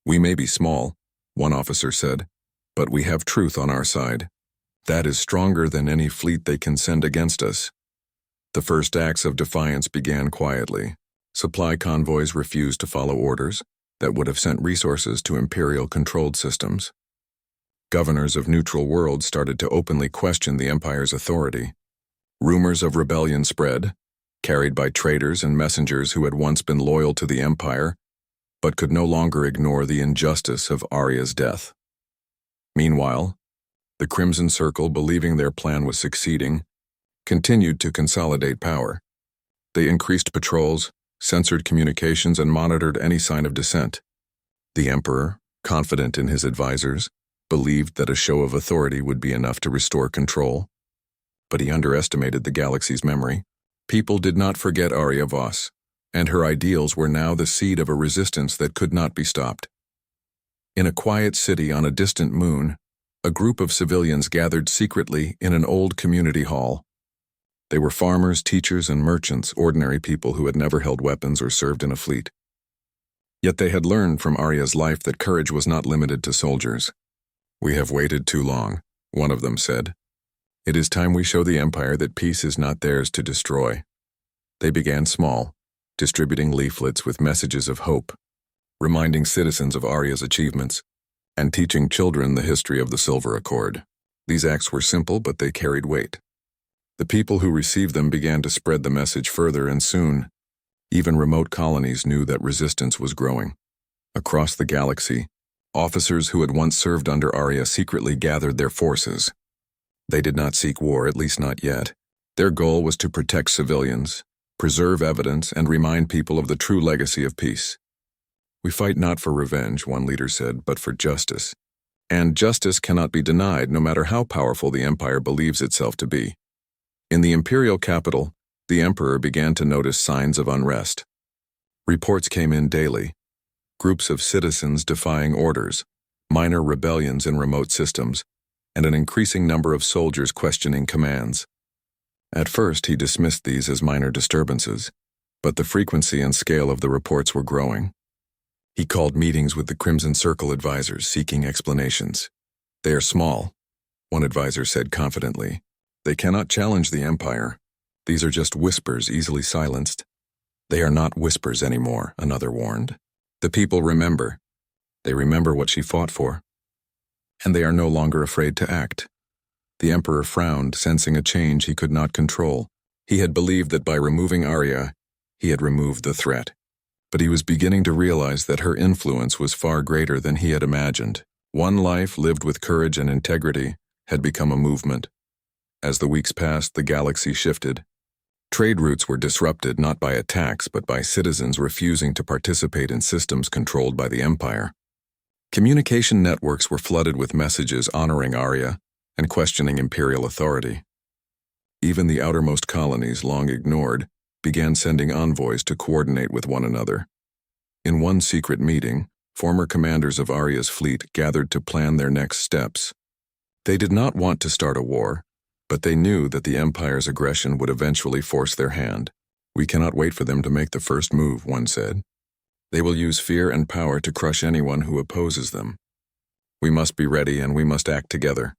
"We may be small," one officer said, "but we have truth on our side. That is stronger than any fleet they can send against us." The first acts of defiance began quietly. Supply convoys refused to follow orders that would have sent resources to Imperial-controlled systems. Governors of neutral worlds started to openly question the Empire's authority. Rumors of rebellion spread, carried by traitors and messengers who had once been loyal to the Empire, but could no longer ignore the injustice of Arya's death. Meanwhile, the Crimson Circle, believing their plan was succeeding, continued to consolidate power. They increased patrols, censored communications, and monitored any sign of dissent. The Emperor, confident in his advisors, believed that a show of authority would be enough to restore control. But he underestimated the galaxy's memory. People did not forget Arya Voss, and her ideals were now the seed of a resistance that could not be stopped. In a quiet city on a distant moon, a group of civilians gathered secretly in an old community hall. They were farmers, teachers, and merchants, ordinary people who had never held weapons or served in a fleet. Yet they had learned from Arya's life that courage was not limited to soldiers. "We have waited too long," one of them said. "It is time we show the Empire that peace is not theirs to destroy." They began small, distributing leaflets with messages of hope, reminding citizens of Arya's achievements, and teaching children the history of the Silver Accord. These acts were simple, but they carried weight. The people who received them began to spread the message further, and soon, even remote colonies knew that resistance was growing. Across the galaxy, officers who had once served under Arya secretly gathered their forces. They did not seek war, at least not yet. Their goal was to protect civilians, preserve evidence, and remind people of the true legacy of peace. "We fight not for revenge," one leader said, "but for justice. And justice cannot be denied, no matter how powerful the Empire believes itself to be." In the imperial capital, the Emperor began to notice signs of unrest. Reports came in daily. Groups of citizens defying orders, minor rebellions in remote systems, and an increasing number of soldiers questioning commands. At first, he dismissed these as minor disturbances, but the frequency and scale of the reports were growing. He called meetings with the Crimson Circle advisors seeking explanations. "They are small," one advisor said confidently. "They cannot challenge the Empire. These are just whispers easily silenced." "They are not whispers anymore," another warned. "The people remember. They remember what she fought for. And they are no longer afraid to act." The Emperor frowned, sensing a change he could not control. He had believed that by removing Arya, he had removed the threat. But he was beginning to realize that her influence was far greater than he had imagined. One life lived with courage and integrity had become a movement. As the weeks passed, the galaxy shifted. Trade routes were disrupted not by attacks but by citizens refusing to participate in systems controlled by the Empire. Communication networks were flooded with messages honoring Arya and questioning Imperial authority. Even the outermost colonies, long ignored, began sending envoys to coordinate with one another. In one secret meeting, former commanders of Arya's fleet gathered to plan their next steps. They did not want to start a war, but they knew that the Empire's aggression would eventually force their hand. "We cannot wait for them to make the first move," one said. "They will use fear and power to crush anyone who opposes them. We must be ready and we must act together."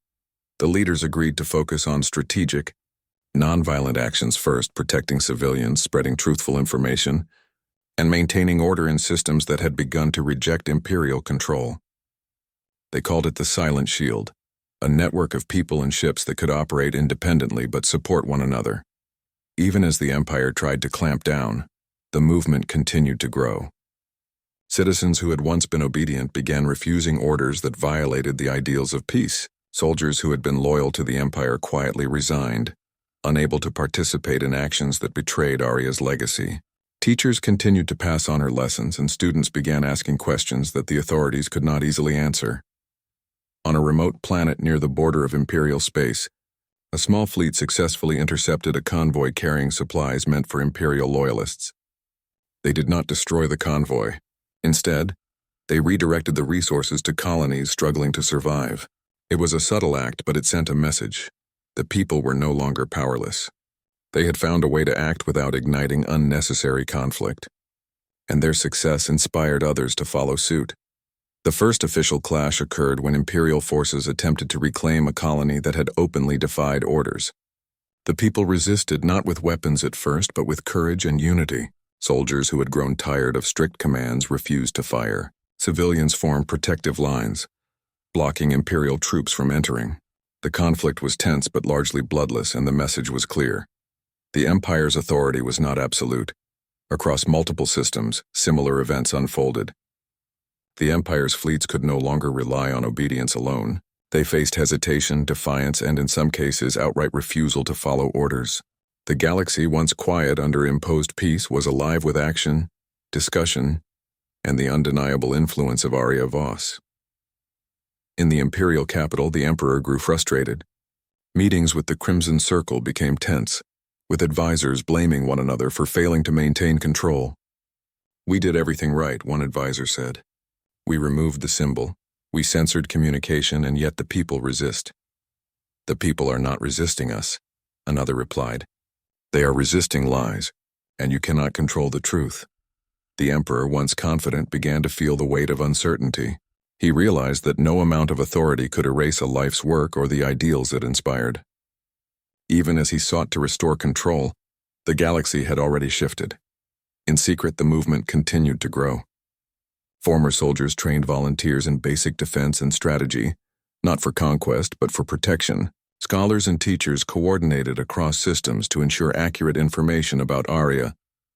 The leaders agreed to focus on strategic, nonviolent actions first, protecting civilians, spreading truthful information, and maintaining order in systems that had begun to reject Imperial control. They called it the Silent Shield, a network of people and ships that could operate independently but support one another. Even as the Empire tried to clamp down, the movement continued to grow. Citizens who had once been obedient began refusing orders that violated the ideals of peace. Soldiers who had been loyal to the Empire quietly resigned, unable to participate in actions that betrayed Arya's legacy. Teachers continued to pass on her lessons, and students began asking questions that the authorities could not easily answer. On a remote planet near the border of Imperial space, a small fleet successfully intercepted a convoy carrying supplies meant for Imperial loyalists. They did not destroy the convoy. Instead, they redirected the resources to colonies struggling to survive. It was a subtle act, but it sent a message. The people were no longer powerless. They had found a way to act without igniting unnecessary conflict. And their success inspired others to follow suit. The first official clash occurred when Imperial forces attempted to reclaim a colony that had openly defied orders. The people resisted not with weapons at first, but with courage and unity. Soldiers who had grown tired of strict commands refused to fire. Civilians formed protective lines, blocking Imperial troops from entering. The conflict was tense but largely bloodless, and the message was clear. The Empire's authority was not absolute. Across multiple systems, similar events unfolded. The Empire's fleets could no longer rely on obedience alone. They faced hesitation, defiance, and in some cases outright refusal to follow orders. The galaxy, once quiet under imposed peace, was alive with action, discussion, and the undeniable influence of Arya Voss. In the Imperial capital, the Emperor grew frustrated. Meetings with the Crimson Circle became tense, with advisors blaming one another for failing to maintain control. "We did everything right," one advisor said. "We removed the symbol, we censored communication, and yet the people resist." "The people are not resisting us," another replied. "They are resisting lies, and you cannot control the truth." The Emperor, once confident, began to feel the weight of uncertainty. He realized that no amount of authority could erase a life's work or the ideals it inspired. Even as he sought to restore control, the galaxy had already shifted. In secret, the movement continued to grow. Former soldiers trained volunteers in basic defense and strategy, not for conquest but for protection. Scholars and teachers coordinated across systems to ensure accurate information about Arya,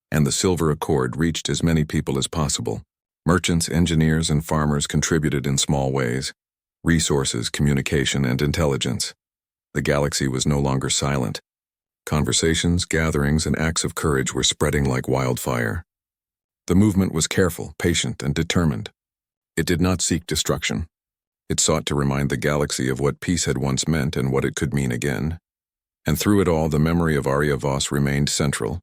and the Silver Accord reached as many people as possible. Merchants, engineers, and farmers contributed in small ways: resources, communication, and intelligence. The galaxy was no longer silent. Conversations, gatherings, and acts of courage were spreading like wildfire. The movement was careful, patient, and determined. It did not seek destruction. It sought to remind the galaxy of what peace had once meant and what it could mean again. And through it all, the memory of Arya Voss remained central.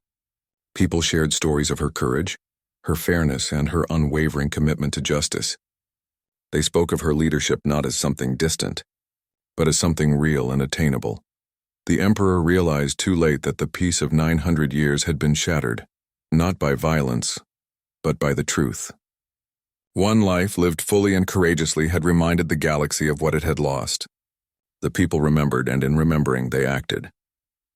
People shared stories of her courage, her fairness, and her unwavering commitment to justice. They spoke of her leadership not as something distant, but as something real and attainable. The Emperor realized too late that the peace of 900 years had been shattered, not by violence, but by the truth. One life lived fully and courageously had reminded the galaxy of what it had lost. The people remembered, and in remembering, they acted.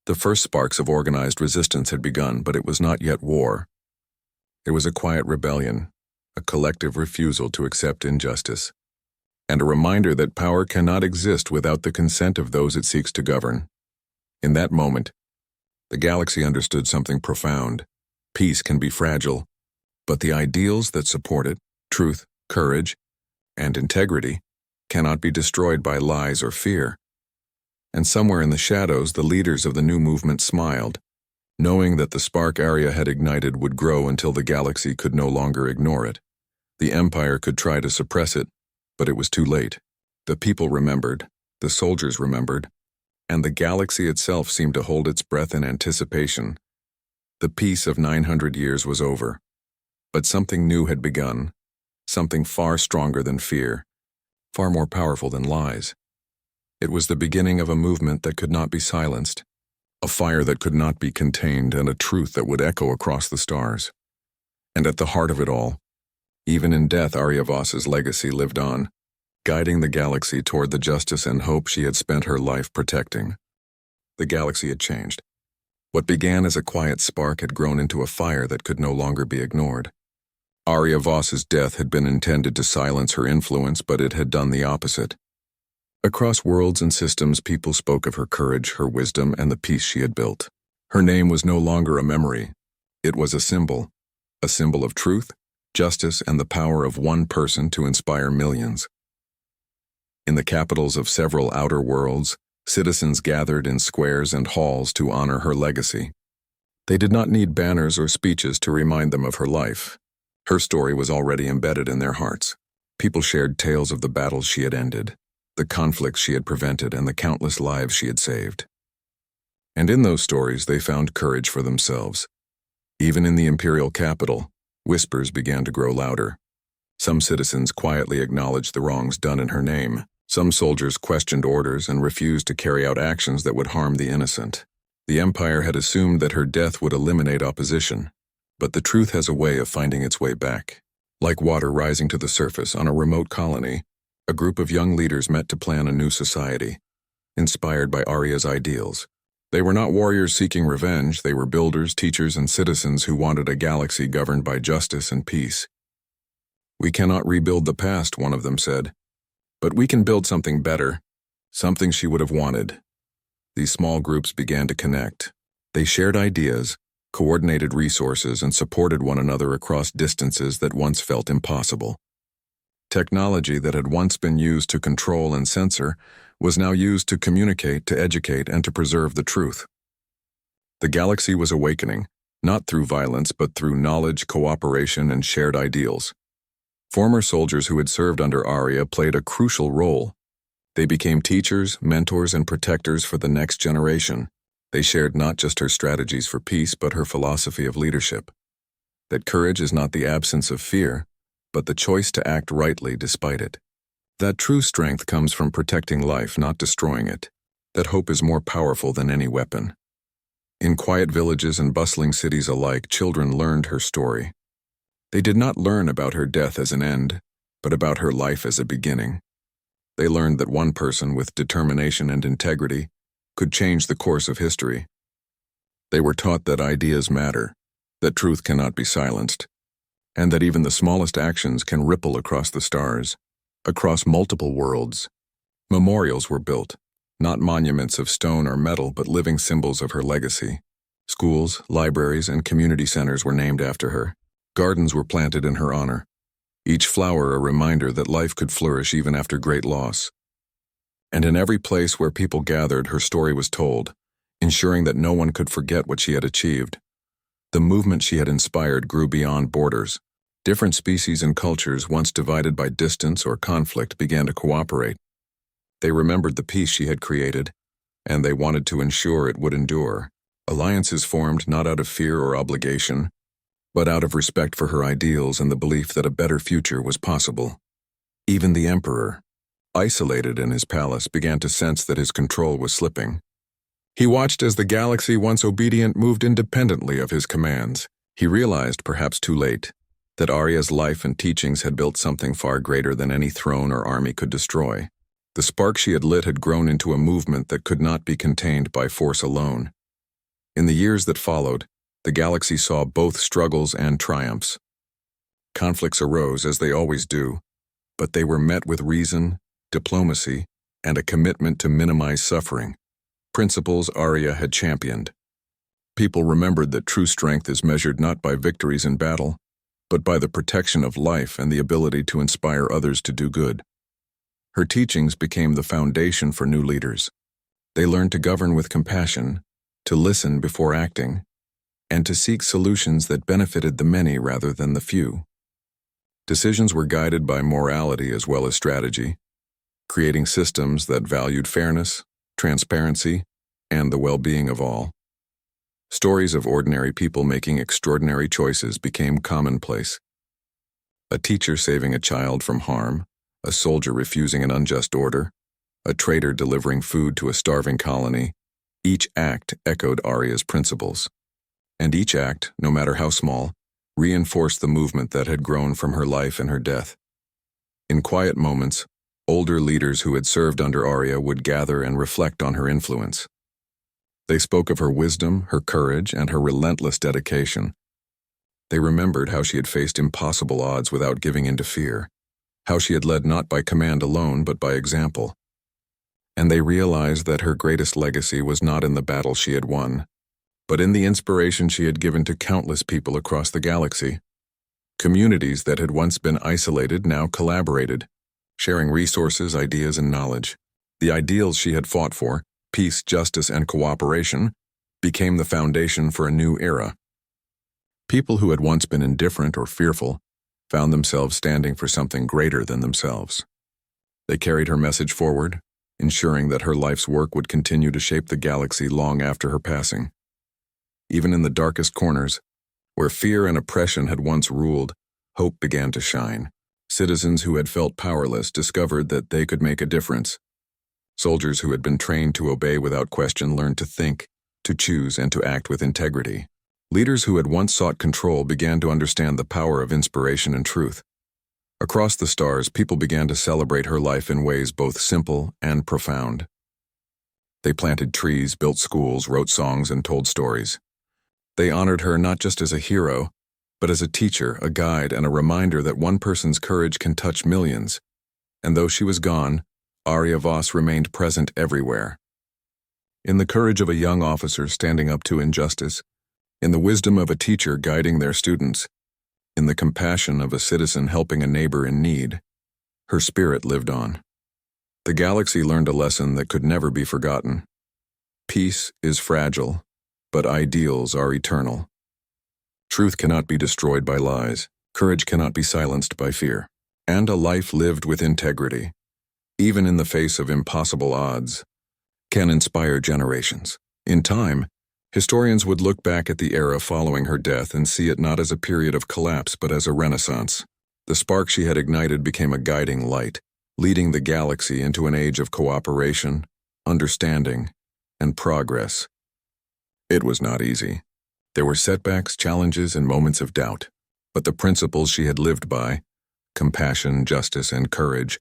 The first sparks of organized resistance had begun, but it was not yet war. It was a quiet rebellion, a collective refusal to accept injustice, and a reminder that power cannot exist without the consent of those it seeks to govern. In that moment, the galaxy understood something profound. Peace can be fragile, but the ideals that support it, truth, courage, and integrity, cannot be destroyed by lies or fear. And somewhere in the shadows, the leaders of the new movement smiled, knowing that the spark Arya had ignited would grow until the galaxy could no longer ignore it. The Empire could try to suppress it, but it was too late. The people remembered, the soldiers remembered, and the galaxy itself seemed to hold its breath in anticipation. The peace of 900 years was over, but something new had begun, something far stronger than fear, far more powerful than lies. It was the beginning of a movement that could not be silenced, a fire that could not be contained, and a truth that would echo across the stars. And at the heart of it all, even in death, Arya Voss's legacy lived on, guiding the galaxy toward the justice and hope she had spent her life protecting. The galaxy had changed. What began as a quiet spark had grown into a fire that could no longer be ignored. Arya Voss's death had been intended to silence her influence, but it had done the opposite. Across worlds and systems, people spoke of her courage, her wisdom, and the peace she had built. Her name was no longer a memory. It was a symbol of truth, justice, and the power of one person to inspire millions. In the capitals of several outer worlds, citizens gathered in squares and halls to honor her legacy. They did not need banners or speeches to remind them of her life. Her story was already embedded in their hearts. People shared tales of the battles she had ended, the conflicts she had prevented, and the countless lives she had saved. And in those stories, they found courage for themselves. Even in the imperial capital, whispers began to grow louder. Some citizens quietly acknowledged the wrongs done in her name. Some soldiers questioned orders and refused to carry out actions that would harm the innocent. The Empire had assumed that her death would eliminate opposition. But the truth has a way of finding its way back. Like water rising to the surface on a remote colony, a group of young leaders met to plan a new society, inspired by Arya's ideals. They were not warriors seeking revenge, they were builders, teachers, and citizens who wanted a galaxy governed by justice and peace. "We cannot rebuild the past," one of them said, "but we can build something better, something she would have wanted." These small groups began to connect. They shared ideas, coordinated resources, and supported one another across distances that once felt impossible. Technology that had once been used to control and censor was now used to communicate, to educate, and to preserve the truth. The galaxy was awakening, not through violence, but through knowledge, cooperation, and shared ideals. Former soldiers who had served under Arya played a crucial role. They became teachers, mentors, and protectors for the next generation. They shared not just her strategies for peace, but her philosophy of leadership. That courage is not the absence of fear, but the choice to act rightly despite it. That true strength comes from protecting life, not destroying it. That hope is more powerful than any weapon. In quiet villages and bustling cities alike, children learned her story. They did not learn about her death as an end, but about her life as a beginning. They learned that one person with determination and integrity could change the course of history. They were taught that ideas matter, that truth cannot be silenced, and that even the smallest actions can ripple across the stars, across multiple worlds. Memorials were built, not monuments of stone or metal, but living symbols of her legacy. Schools, libraries, and community centers were named after her. Gardens were planted in her honor, each flower a reminder that life could flourish even after great loss. And in every place where people gathered, her story was told, ensuring that no one could forget what she had achieved. The movement she had inspired grew beyond borders. Different species and cultures, once divided by distance or conflict, began to cooperate. They remembered the peace she had created, and they wanted to ensure it would endure. Alliances formed not out of fear or obligation, but out of respect for her ideals and the belief that a better future was possible. Even the Emperor, isolated in his palace, began to sense that his control was slipping. He watched as the galaxy, once obedient, moved independently of his commands. He realized, perhaps too late, that Arya's life and teachings had built something far greater than any throne or army could destroy. The spark she had lit had grown into a movement that could not be contained by force alone. In the years that followed, the galaxy saw both struggles and triumphs. Conflicts arose, as they always do, but they were met with reason, diplomacy, and a commitment to minimize suffering, principles Arya had championed. People remembered that true strength is measured not by victories in battle, but by the protection of life and the ability to inspire others to do good. Her teachings became the foundation for new leaders. They learned to govern with compassion, to listen before acting, and to seek solutions that benefited the many rather than the few. Decisions were guided by morality as well as strategy, creating systems that valued fairness, transparency, and the well-being of all. Stories of ordinary people making extraordinary choices became commonplace. A teacher saving a child from harm, a soldier refusing an unjust order, a trader delivering food to a starving colony. Each act echoed Arya's principles. And each act, no matter how small, reinforced the movement that had grown from her life and her death. In quiet moments, older leaders who had served under Arya would gather and reflect on her influence. They spoke of her wisdom, her courage, and her relentless dedication. They remembered how she had faced impossible odds without giving in to fear, how she had led not by command alone but by example. And they realized that her greatest legacy was not in the battle she had won, but in the inspiration she had given to countless people across the galaxy. Communities that had once been isolated now collaborated, sharing resources, ideas, and knowledge. The ideals she had fought for, peace, justice, and cooperation, became the foundation for a new era. People who had once been indifferent or fearful found themselves standing for something greater than themselves. They carried her message forward, ensuring that her life's work would continue to shape the galaxy long after her passing. Even in the darkest corners, where fear and oppression had once ruled, hope began to shine. Citizens who had felt powerless discovered that they could make a difference. Soldiers who had been trained to obey without question learned to think, to choose, and to act with integrity. Leaders who had once sought control began to understand the power of inspiration and truth. Across the stars, people began to celebrate her life in ways both simple and profound. They planted trees, built schools, wrote songs, and told stories. They honored her not just as a hero, but as a teacher, a guide, and a reminder that one person's courage can touch millions. And though she was gone, Arya Voss remained present everywhere. In the courage of a young officer standing up to injustice, in the wisdom of a teacher guiding their students, in the compassion of a citizen helping a neighbor in need, her spirit lived on. The galaxy learned a lesson that could never be forgotten. Peace is fragile, but ideals are eternal. Truth cannot be destroyed by lies, courage cannot be silenced by fear, and a life lived with integrity, even in the face of impossible odds, can inspire generations. In time, historians would look back at the era following her death and see it not as a period of collapse but as a renaissance. The spark she had ignited became a guiding light, leading the galaxy into an age of cooperation, understanding, and progress. It was not easy. There were setbacks, challenges, and moments of doubt, but the principles she had lived by, compassion, justice, and courage,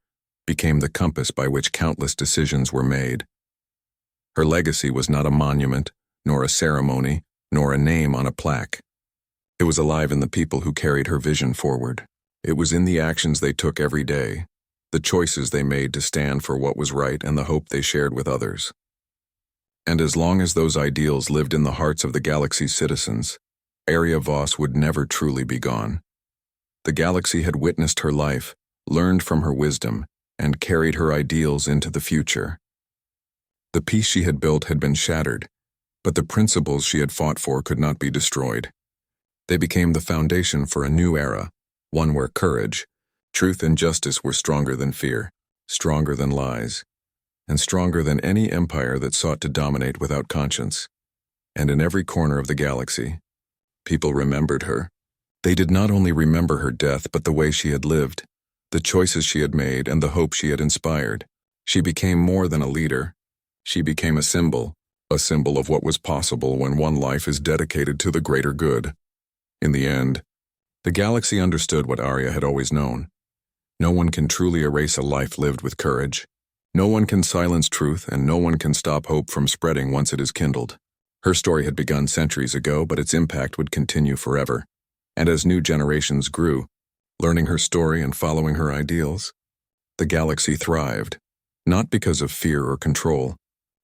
became the compass by which countless decisions were made. Her legacy was not a monument, nor a ceremony, nor a name on a plaque. It was alive in the people who carried her vision forward. It was in the actions they took every day, the choices they made to stand for what was right, and the hope they shared with others. And as long as those ideals lived in the hearts of the galaxy's citizens, Arya Voss would never truly be gone. The galaxy had witnessed her life, learned from her wisdom, and carried her ideals into the future. The peace she had built had been shattered, but the principles she had fought for could not be destroyed. They became the foundation for a new era, one where courage, truth, and justice were stronger than fear, stronger than lies, and stronger than any empire that sought to dominate without conscience. And in every corner of the galaxy, people remembered her, They did not only remember her death but the way she had lived, the choices she had made, and the hope she had inspired. She became more than a leader. She became a symbol of what was possible when one life is dedicated to the greater good. In the end, the galaxy understood what Arya had always known. No one can truly erase a life lived with courage. No one can silence truth, and no one can stop hope from spreading once it is kindled. Her story had begun centuries ago, but its impact would continue forever. And as new generations grew, learning her story and following her ideals, the galaxy thrived, not because of fear or control,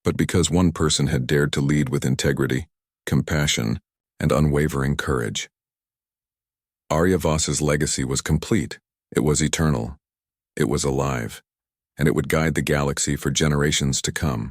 but because one person had dared to lead with integrity, compassion, and unwavering courage. Arya Voss's legacy was complete. It was eternal. It was alive, and it would guide the galaxy for generations to come.